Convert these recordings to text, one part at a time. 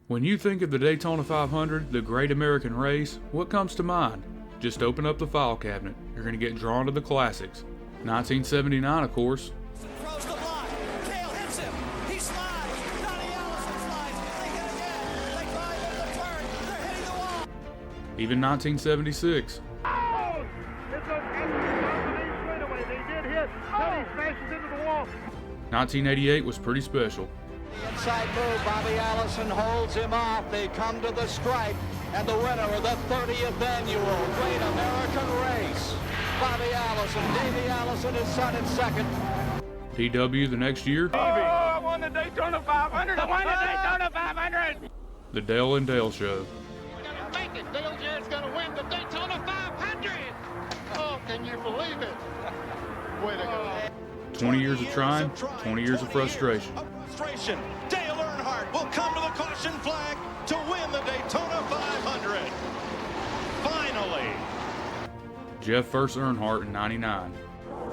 When you think of the Daytona 500, the great American race, what comes to mind? Just open up the file cabinet. You're going to get drawn to the classics. 1979, of course. Throws the block. Cale hits him. He slides. Donnie Allison slides. They hit again. They drive into the turn. They're hitting the wall. Even 1976. Oh! It's a straightaway. They did hit. Teddy smashes into the wall. 1988 was pretty special. Inside move, Bobby Allison holds him off. They come to the stripe, and the winner of the 30th annual Great American Race, Bobby Allison. Davey Allison is son in second. PW the next year. Oh, I won the Daytona 500. I won the Daytona 500. The Dale and Dale Show. We're gonna make it. Dale Jarrett's gonna win the Daytona 500. Oh, can you believe it? Way to go. 20 years of trying, 20 years of frustration. Dale Earnhardt will come to the caution flag to win the Daytona 500. Finally. Jeff first Earnhardt in 99.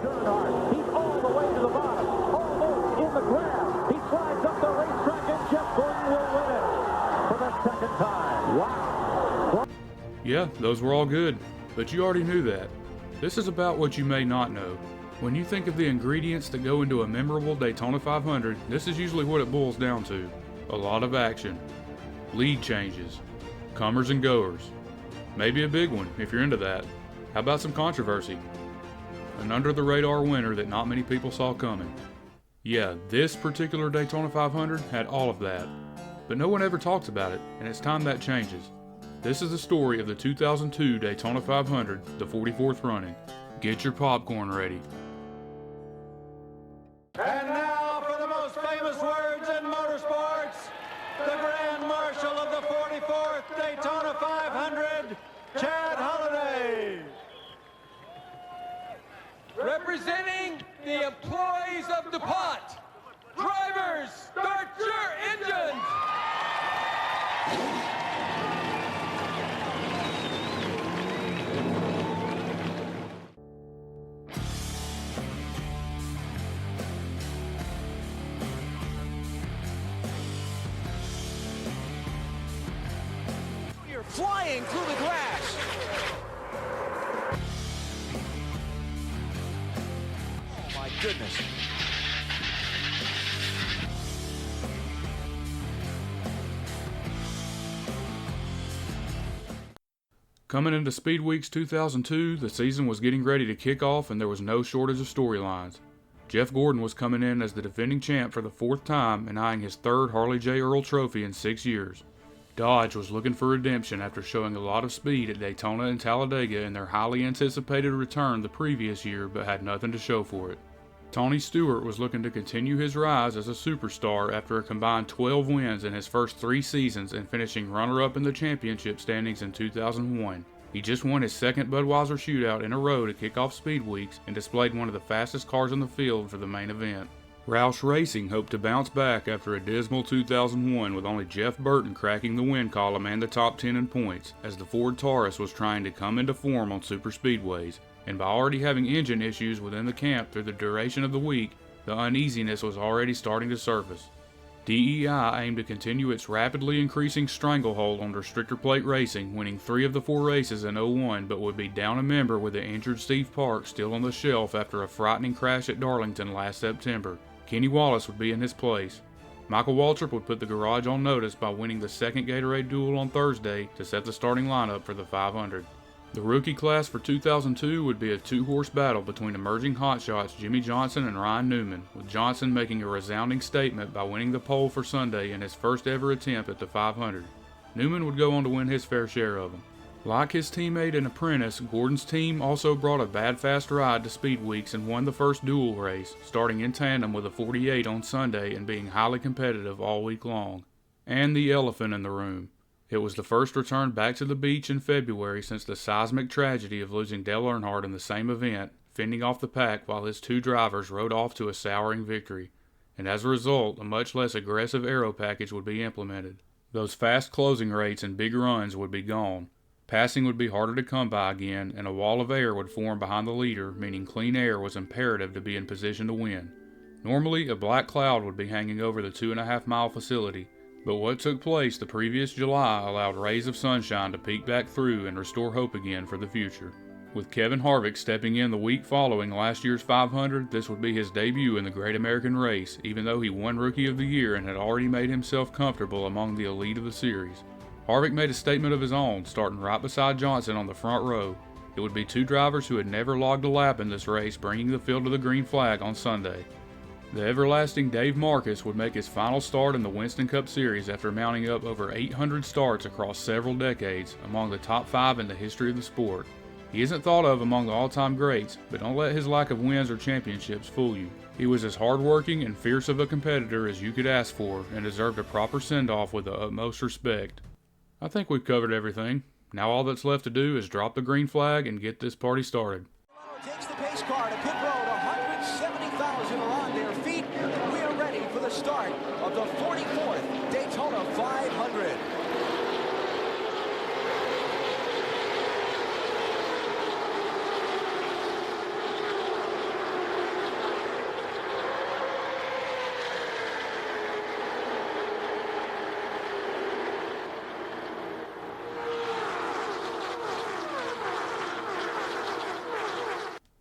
Earnhardt, he's all the way to the bottom, almost in the grab. He slides up the racetrack and Jeff Burton will win it for the second time. Wow. Yeah, those were all good, but you already knew that. This is about what you may not know. When you think of the ingredients that go into a memorable Daytona 500, this is usually what it boils down to. A lot of action, lead changes, comers and goers, maybe a big one if you're into that. How about some controversy? An under-the-radar winner that not many people saw coming. Yeah, this particular Daytona 500 had all of that, but no one ever talks about it, and it's time that changes. This is the story of the 2002 Daytona 500, the 44th running. Get your popcorn ready. And now for the most famous words in motorsports, the Grand Marshal of the 44th Daytona 500, Chad Holliday. Representing the employees of DuPont, drivers, start your engines! Flying through the grass. Oh my goodness. Coming into Speedweeks 2002, the season was getting ready to kick off and there was no shortage of storylines. Jeff Gordon was coming in as the defending champ for the 4th time and eyeing his 3rd Harley J. Earl trophy in 6 years. Dodge was looking for redemption after showing a lot of speed at Daytona and Talladega in their highly anticipated return the previous year but had nothing to show for it. Tony Stewart was looking to continue his rise as a superstar after a combined 12 wins in his first 3 seasons and finishing runner-up in the championship standings in 2001. He just won his 2nd Budweiser shootout in a row to kick off Speedweeks and displayed one of the fastest cars in the field for the main event. Roush Racing hoped to bounce back after a dismal 2001 with only Jeff Burton cracking the win column and the top 10 in points as the Ford Taurus was trying to come into form on super speedways, and by already having engine issues within the camp through the duration of the week, the uneasiness was already starting to surface. DEI aimed to continue its rapidly increasing stranglehold on restrictor plate racing, winning 3 of the 4 races in 01, but would be down a member with the injured Steve Park still on the shelf after a frightening crash at Darlington last September. Kenny Wallace would be in his place. Michael Waltrip would put the garage on notice by winning the 2nd Gatorade Duel on Thursday to set the starting lineup for the 500. The rookie class for 2002 would be a 2-horse battle between emerging hotshots Jimmy Johnson and Ryan Newman, with Johnson making a resounding statement by winning the pole for Sunday in his first ever attempt at the 500. Newman would go on to win his fair share of them. Like his teammate and apprentice, Gordon's team also brought a bad fast ride to Speedweeks and won the first duel race, starting in tandem with a 48 on Sunday and being highly competitive all week long. And the elephant in the room. It was the first return back to the beach in February since the seismic tragedy of losing Dale Earnhardt in the same event, fending off the pack while his 2 drivers rode off to a souring victory. And as a result, a much less aggressive aero package would be implemented. Those fast closing rates and big runs would be gone. Passing would be harder to come by again, and a wall of air would form behind the leader, meaning clean air was imperative to be in position to win. Normally, a black cloud would be hanging over the 2.5-mile facility, But what took place the previous July allowed rays of sunshine to peek back through and restore hope again for the future. With Kevin Harvick stepping in the week following last year's 500, this would be his debut in the Great American Race, even though he won Rookie of the Year and had already made himself comfortable among the elite of the series. Harvick made a statement of his own, starting right beside Johnson on the front row. It would be two drivers who had never logged a lap in this race bringing the field to the green flag on Sunday. The everlasting Dave Marcus would make his final start in the Winston Cup Series after mounting up over 800 starts across several decades, among the top 5 in the history of the sport. He isn't thought of among the all-time greats, but don't let his lack of wins or championships fool you. He was as hardworking and fierce of a competitor as you could ask for and deserved a proper send-off with the utmost respect. I think we've covered everything. Now all that's left to do is drop the green flag and get this party started. Takes the pace car to pit road. 170,000 are on their feet. We are ready for the start of the 44th Daytona 500.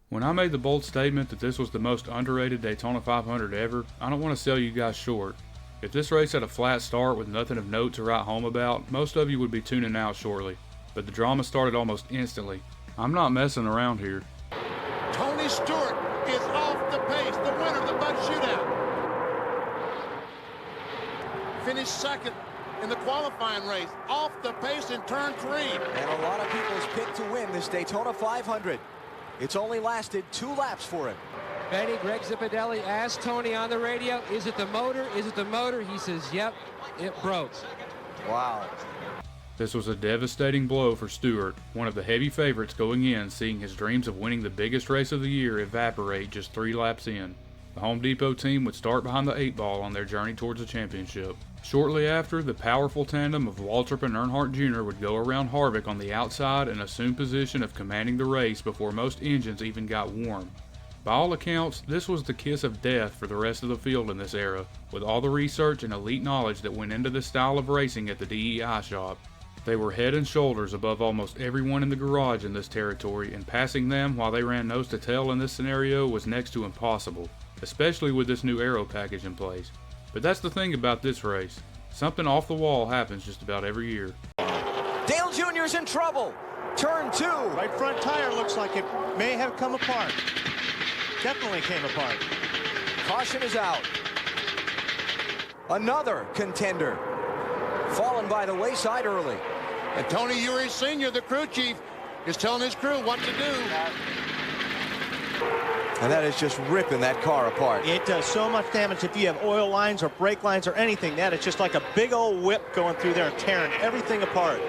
When I made the bold statement that this was the most underrated Daytona 500 ever, I don't want to sell you guys short. If this race had a flat start with nothing of note to write home about, most of you would be tuning out shortly. But the drama started almost instantly. I'm not messing around here. Tony Stewart is off the pace, the winner of the Bud Shootout. Finished second in the qualifying race, off the pace in turn 3. And a lot of people's pick to win this Daytona 500. It's only lasted 2 laps for him. Benny, Greg Zipadelli asked Tony on the radio, is it the motor? Is it the motor? He says, yep, it broke. Wow. This was a devastating blow for Stewart, one of the heavy favorites going in, seeing his dreams of winning the biggest race of the year evaporate just 3 laps in. The Home Depot team would start behind the 8 ball on their journey towards the championship. Shortly after, the powerful tandem of Waltrip and Earnhardt Jr. would go around Harvick on the outside and assume position of commanding the race before most engines even got warm. By all accounts, this was the kiss of death for the rest of the field in this era, with all the research and elite knowledge that went into this style of racing at the DEI shop. They were head and shoulders above almost everyone in the garage in this territory, and passing them while they ran nose to tail in this scenario was next to impossible, especially with this new aero package in place. But that's the thing about this race. Something off the wall happens just about every year. Dale Jr.'s in trouble. Turn 2. Right front tire looks like it may have come apart. Definitely came apart. Caution is out. Another contender fallen by the wayside early. And Tony Uri Sr., the crew chief, is telling his crew what to do. And that is just ripping that car apart. It does so much damage if you have oil lines or brake lines or anything. That is just like a big old whip going through there and tearing everything apart.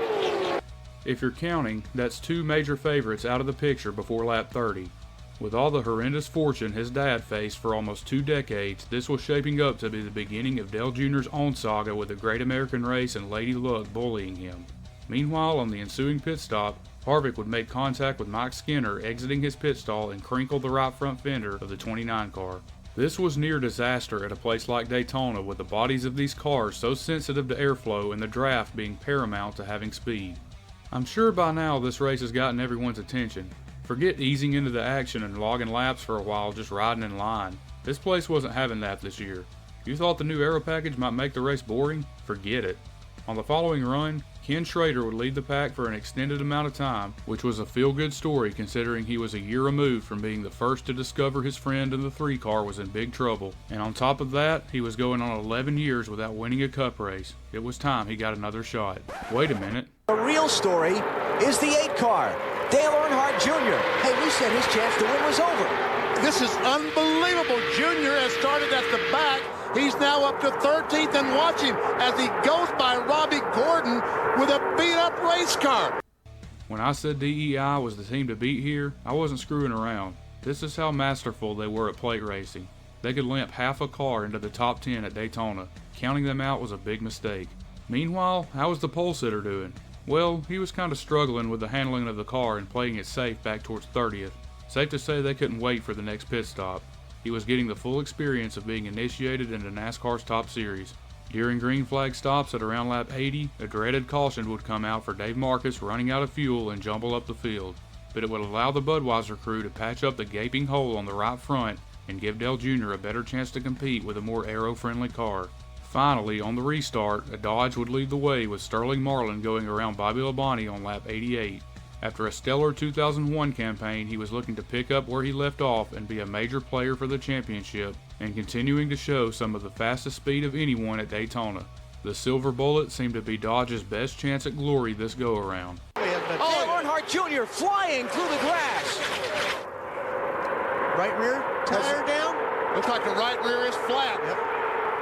If you're counting, that's 2 major favorites out of the picture before lap 30. With all the horrendous fortune his dad faced for almost 2 decades, this was shaping up to be the beginning of Dale Jr.'s own saga with the Great American Race and Lady Luck bullying him. Meanwhile, on the ensuing pit stop, Harvick would make contact with Mike Skinner exiting his pit stall and crinkle the right front fender of the 29 car. This was near disaster at a place like Daytona, with the bodies of these cars so sensitive to airflow and the draft being paramount to having speed. I'm sure by now this race has gotten everyone's attention. Forget easing into the action and logging laps for a while just riding in line. This place wasn't having that this year. You thought the new aero package might make the race boring? Forget it. On the following run, Ken Schrader would lead the pack for an extended amount of time, which was a feel-good story considering he was a year removed from being the first to discover his friend in the 3 car was in big trouble. And on top of that, he was going on 11 years without winning a cup race. It was time he got another shot. Wait a minute. The real story is the 8 car. Dale Earnhardt Jr. Hey, we said his chance to win was over. This is unbelievable. Junior has started at the back. He's now up to 13th, and watch him as he goes by Robbie Gordon with a beat-up race car. When I said DEI was the team to beat here, I wasn't screwing around. This is how masterful they were at plate racing. They could limp half a car into the top 10 at Daytona. Counting them out was a big mistake. Meanwhile, how was the pole sitter doing? Well, he was kind of struggling with the handling of the car and playing it safe back towards 30th. Safe to say they couldn't wait for the next pit stop. He was getting the full experience of being initiated into NASCAR's top series. During green flag stops at around lap 80, a dreaded caution would come out for Dave Marcus running out of fuel and jumble up the field, but it would allow the Budweiser crew to patch up the gaping hole on the right front and give Dale Jr. a better chance to compete with a more aero-friendly car. Finally, on the restart, a Dodge would lead the way with Sterling Marlin going around Bobby Labonte on lap 88. After a stellar 2001 campaign, he was looking to pick up where he left off and be a major player for the championship, and continuing to show some of the fastest speed of anyone at Daytona. The Silver Bullet seemed to be Dodge's best chance at glory this go-around. Oh, Earnhardt Jr. flying through the grass. Right rear tire down. Looks like the right rear is flat. Yep.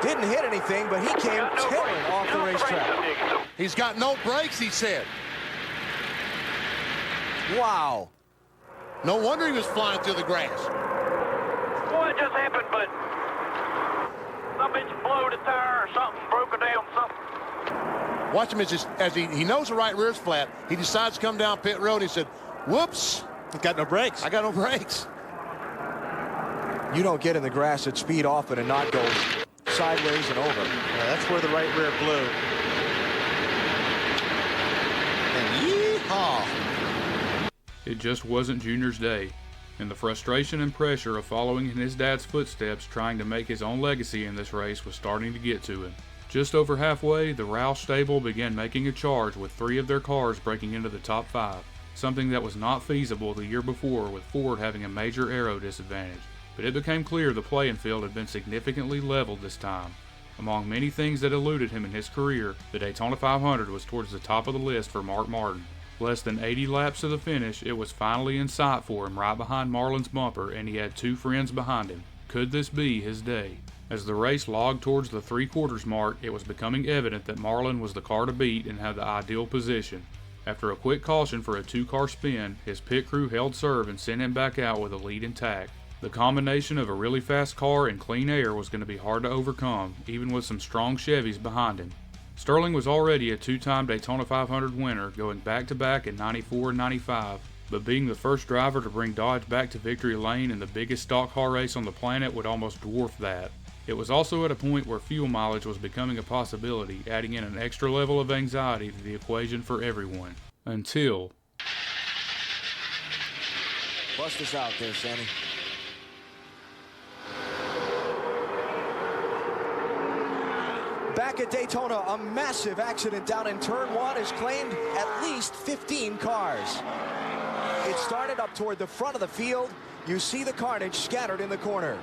Didn't hit anything, but he came tearing off the racetrack. He's got no brakes, he said. Wow. No wonder he was flying through the grass. Well, it just happened, but some bitch blowed a tire or something, broke it down, something. Watch him as he knows the right rear is flat. He decides to come down pit road. He said, whoops. He's got no brakes. I got no brakes. You don't get in the grass at speed often and not go sideways and over. Yeah, that's where the right rear blew. And yeehaw. It just wasn't Junior's day, and the frustration and pressure of following in his dad's footsteps trying to make his own legacy in this race was starting to get to him. Just over halfway, the Roush stable began making a charge with 3 of their cars breaking into the top 5, something that was not feasible the year before with Ford having a major aero disadvantage. But it became clear the playing field had been significantly leveled this time. Among many things that eluded him in his career, the Daytona 500 was towards the top of the list for Mark Martin. Less than 80 laps to the finish, it was finally in sight for him right behind Marlin's bumper, and he had 2 friends behind him. Could this be his day? As the race logged towards the 3/4 mark, it was becoming evident that Marlin was the car to beat and had the ideal position. After a quick caution for a 2-car spin, his pit crew held serve and sent him back out with a lead intact. The combination of a really fast car and clean air was going to be hard to overcome, even with some strong Chevys behind him. Sterling was already a 2-time Daytona 500 winner, going back-to-back in '94 and '95, but being the first driver to bring Dodge back to victory lane in the biggest stock car race on the planet would almost dwarf that. It was also at a point where fuel mileage was becoming a possibility, adding in an extra level of anxiety to the equation for everyone. Until... Bust us out there, Sandy. Back at Daytona, a massive accident down in Turn 1 has claimed at least 15 cars. It started up toward the front of the field. You see the carnage scattered in the corner.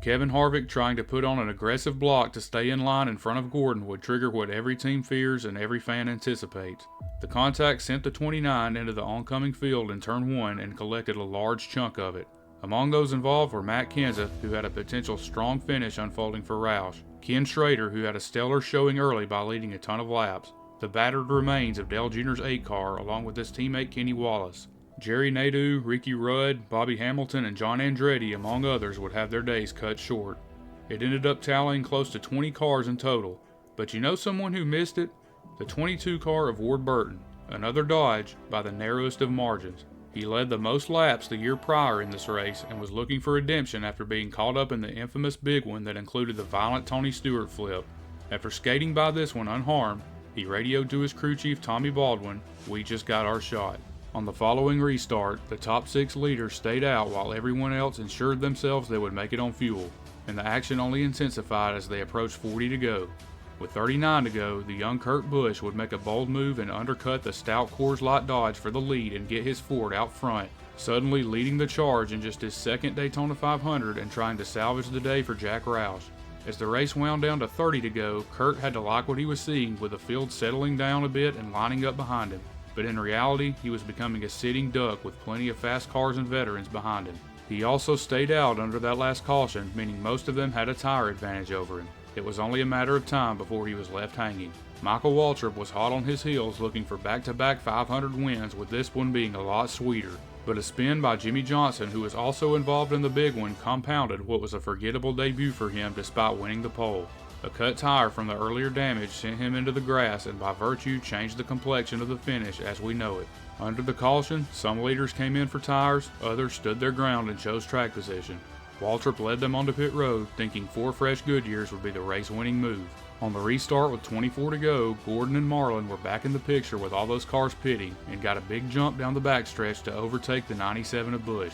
Kevin Harvick trying to put on an aggressive block to stay in line in front of Gordon would trigger what every team fears and every fan anticipates. The contact sent the 29 into the oncoming field in Turn 1 and collected a large chunk of it. Among those involved were Matt Kenseth, who had a potential strong finish unfolding for Roush, Ken Schrader, who had a stellar showing early by leading a ton of laps, the battered remains of Dale Jr.'s 8 car along with his teammate Kenny Wallace. Jerry Nadeau, Ricky Rudd, Bobby Hamilton, and John Andretti, among others, would have their days cut short. It ended up tallying close to 20 cars in total, but you know someone who missed it? The 22 car of Ward Burton, another Dodge, by the narrowest of margins. He led the most laps the year prior in this race and was looking for redemption after being caught up in the infamous big one that included the violent Tony Stewart flip. After skating by this one unharmed, he radioed to his crew chief Tommy Baldwin, "We just got our shot." On the following restart, the top 6 leaders stayed out while everyone else ensured themselves they would make it on fuel, and the action only intensified as they approached 40 to go. With 39 to go, the young Kurt Busch would make a bold move and undercut the stout Coors Light Dodge for the lead and get his Ford out front, suddenly leading the charge in just his second Daytona 500 and trying to salvage the day for Jack Roush. As the race wound down to 30 to go, Kurt had to like what he was seeing with the field settling down a bit and lining up behind him. But in reality, he was becoming a sitting duck with plenty of fast cars and veterans behind him. He also stayed out under that last caution, meaning most of them had a tire advantage over him. It was only a matter of time before he was left hanging. Michael Waltrip was hot on his heels looking for back-to-back 500 wins, with this one being a lot sweeter. But a spin by Jimmy Johnson, who was also involved in the big one, compounded what was a forgettable debut for him despite winning the pole. A cut tire from the earlier damage sent him into the grass and by virtue changed the complexion of the finish as we know it. Under the caution, some leaders came in for tires, others stood their ground and chose track position. Waltrip led them onto pit road, thinking 4 fresh Goodyears would be the race-winning move. On the restart with 24 to go, Gordon and Marlin were back in the picture with all those cars pitting and got a big jump down the backstretch to overtake the 97 of Busch.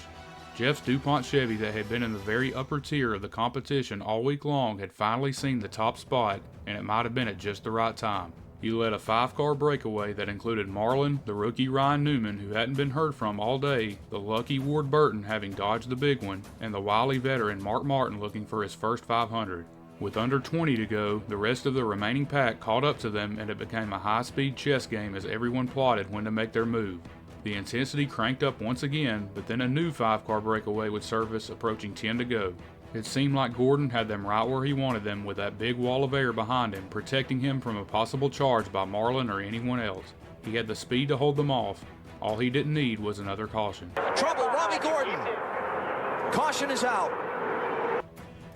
Jeff's DuPont Chevy that had been in the very upper tier of the competition all week long had finally seen the top spot, and it might have been at just the right time. He led a 5-car breakaway that included Marlin, the rookie Ryan Newman who hadn't been heard from all day, the lucky Ward Burton having dodged the big one, and the wily veteran Mark Martin looking for his first 500. With under 20 to go, the rest of the remaining pack caught up to them and it became a high-speed chess game as everyone plotted when to make their move. The intensity cranked up once again, but then a new 5-car breakaway would surface approaching 10 to go. It seemed like Gordon had them right where he wanted them with that big wall of air behind him, protecting him from a possible charge by Marlin or anyone else. He had the speed to hold them off. All he didn't need was another caution. Trouble, Robbie Gordon. Caution is out.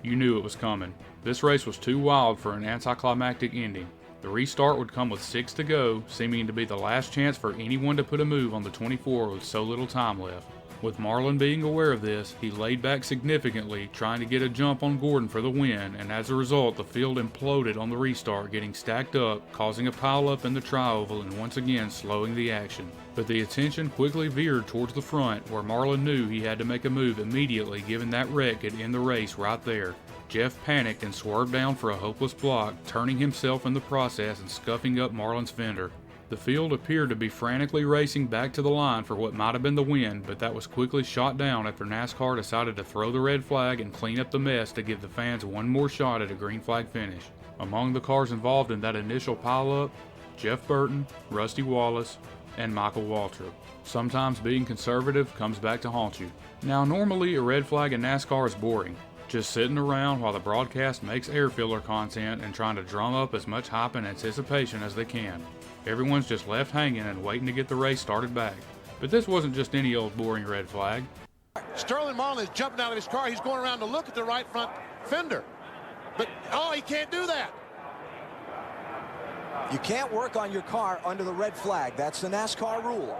You knew it was coming. This race was too wild for an anticlimactic ending. The restart would come with 6 to go, seeming to be the last chance for anyone to put a move on the 24 with so little time left. With Marlin being aware of this, he laid back significantly, trying to get a jump on Gordon for the win, and as a result, the field imploded on the restart, getting stacked up, causing a pile-up in the tri-oval and once again slowing the action. But the attention quickly veered towards the front, where Marlin knew he had to make a move immediately given that wreck could end the race right there. Jeff panicked and swerved down for a hopeless block, turning himself in the process and scuffing up Marlin's fender. The field appeared to be frantically racing back to the line for what might have been the win, but that was quickly shot down after NASCAR decided to throw the red flag and clean up the mess to give the fans one more shot at a green flag finish. Among the cars involved in that initial pile-up, Jeff Burton, Rusty Wallace, and Michael Waltrip. Sometimes being conservative comes back to haunt you. Now, normally a red flag in NASCAR is boring. Just sitting around while the broadcast makes air filler content and trying to drum up as much hype and anticipation as they can. Everyone's just left hanging and waiting to get the race started back. But this wasn't just any old boring red flag. Sterling Marlin is jumping out of his car. He's going around to look at the right front fender. But, oh, he can't do that. You can't work on your car under the red flag. That's the NASCAR rule.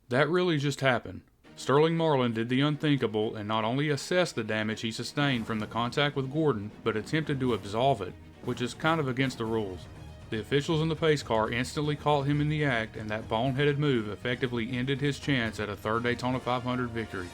That really just happened. Sterling Marlin did the unthinkable and not only assessed the damage he sustained from the contact with Gordon, but attempted to absolve it, which is kind of against the rules. The officials in the pace car instantly caught him in the act, and that boneheaded move effectively ended his chance at a third Daytona 500 victory.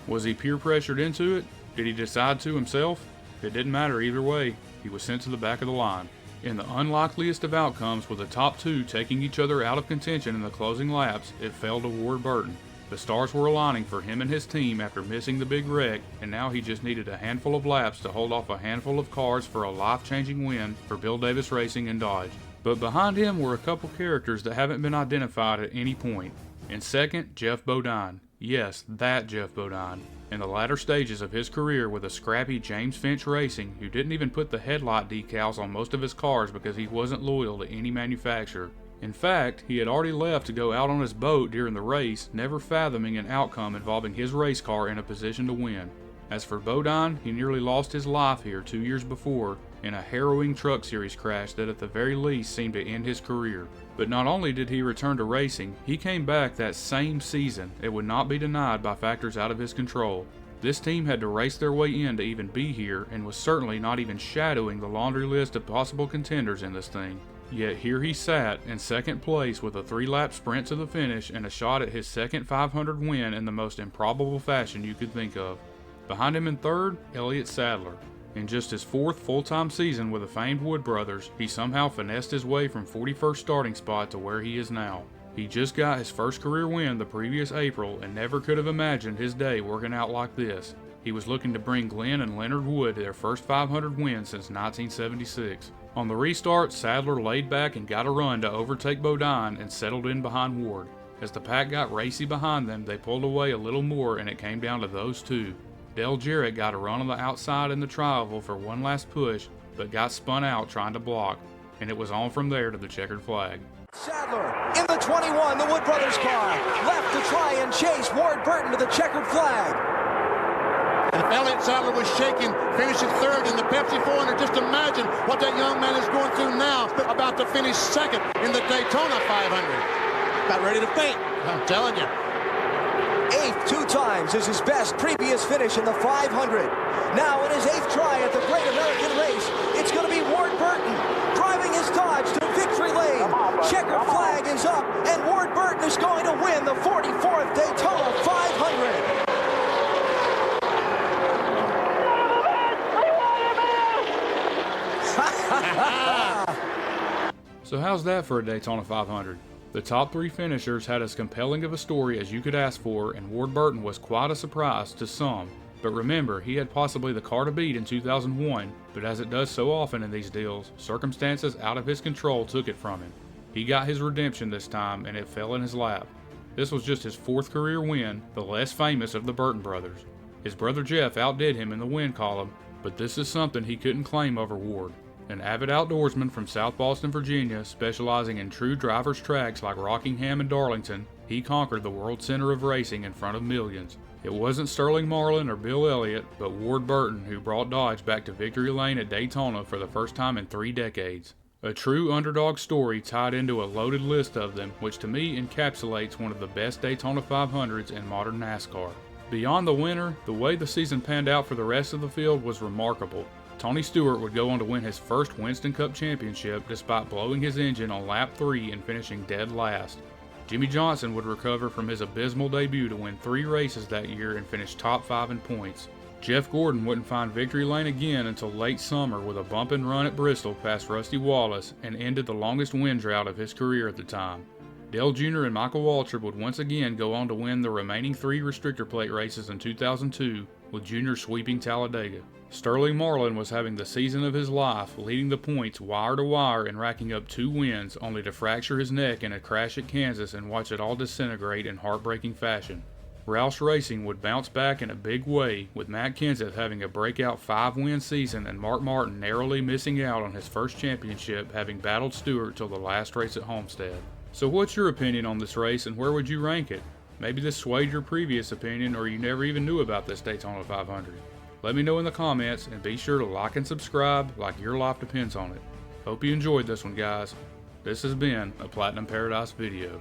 Was he peer pressured into it? Did he decide to himself? It didn't matter either way. He was sent to the back of the line. In the unlikeliest of outcomes, with the top two taking each other out of contention in the closing laps, it fell to Ward Burton. The stars were aligning for him and his team after missing the big wreck, and now he just needed a handful of laps to hold off a handful of cars for a life-changing win for Bill Davis Racing and Dodge. But behind him were a couple characters that haven't been identified at any point. In second, Jeff Bodine. Yes, that Jeff Bodine. In the latter stages of his career with a scrappy James Finch Racing, who didn't even put the headlight decals on most of his cars because he wasn't loyal to any manufacturer. In fact, he had already left to go out on his boat during the race, never fathoming an outcome involving his race car in a position to win. As for Bodine, he nearly lost his life here 2 years before in a harrowing Truck Series crash that at the very least seemed to end his career. But not only did he return to racing, he came back that same season. It would not be denied by factors out of his control. This team had to race their way in to even be here and was certainly not even shadowing the laundry list of possible contenders in this thing. Yet here he sat in second place with a 3-lap sprint to the finish and a shot at his second 500 win in the most improbable fashion you could think of. Behind him in third, Elliott Sadler. In just his 4th full-time season with the famed Wood brothers, he somehow finessed his way from 41st starting spot to where he is now. He just got his first career win the previous April and never could have imagined his day working out like this. He was looking to bring Glenn and Leonard Wood their first 500 win since 1976. On the restart, Sadler laid back and got a run to overtake Bodine and settled in behind Ward. As the pack got racy behind them, they pulled away a little more and it came down to those two. Dale Jarrett got a run on the outside in the tri-oval for one last push, but got spun out trying to block, and it was on from there to the checkered flag. Sadler in the 21, the Wood brothers car, left to try and chase Ward Burton to the checkered flag. And if Elliott Sadler was shaking, finishing third in the Pepsi 400, just imagine what that young man is going through now, about to finish second in the Daytona 500. Got ready to faint. I'm telling you. 8th 2 times is his best previous finish in the 500. Now in his 8th try at the Great American Race, it's going to be Ward Burton driving his Dodge to victory lane. Checker flag is up, and Ward Burton is going to win the 44th Daytona 500. So how's that for a Daytona 500? The top 3 finishers had as compelling of a story as you could ask for, and Ward Burton was quite a surprise to some. But remember, he had possibly the car to beat in 2001, but as it does so often in these deals, circumstances out of his control took it from him. He got his redemption this time, and it fell in his lap. This was just his 4th career win, the less famous of the Burton brothers. His brother Jeff outdid him in the win column, but this is something he couldn't claim over Ward. An avid outdoorsman from South Boston, Virginia, specializing in true driver's tracks like Rockingham and Darlington, he conquered the world center of racing in front of millions. It wasn't Sterling Marlin or Bill Elliott, but Ward Burton who brought Dodge back to victory lane at Daytona for the first time in 3 decades. A true underdog story tied into a loaded list of them, which to me encapsulates one of the best Daytona 500s in modern NASCAR. Beyond the winner, the way the season panned out for the rest of the field was remarkable. Tony Stewart would go on to win his first Winston Cup championship despite blowing his engine on lap 3 and finishing dead last. Jimmy Johnson would recover from his abysmal debut to win 3 races that year and finish top 5 in points. Jeff Gordon wouldn't find victory lane again until late summer with a bump and run at Bristol past Rusty Wallace and ended the longest win drought of his career at the time. Dale Jr. and Michael Waltrip would once again go on to win the remaining 3 restrictor plate races in 2002, with Jr. sweeping Talladega. Sterling Marlin was having the season of his life, leading the points wire to wire and racking up 2 wins, only to fracture his neck in a crash at Kansas and watch it all disintegrate in heartbreaking fashion. Roush Racing would bounce back in a big way, with Matt Kenseth having a breakout 5-win season and Mark Martin narrowly missing out on his first championship, having battled Stewart till the last race at Homestead. So what's your opinion on this race and where would you rank it? Maybe this swayed your previous opinion or you never even knew about this Daytona 500. Let me know in the comments and be sure to like and subscribe like your life depends on it. Hope you enjoyed this one, guys. This has been a Platinum Paradise video.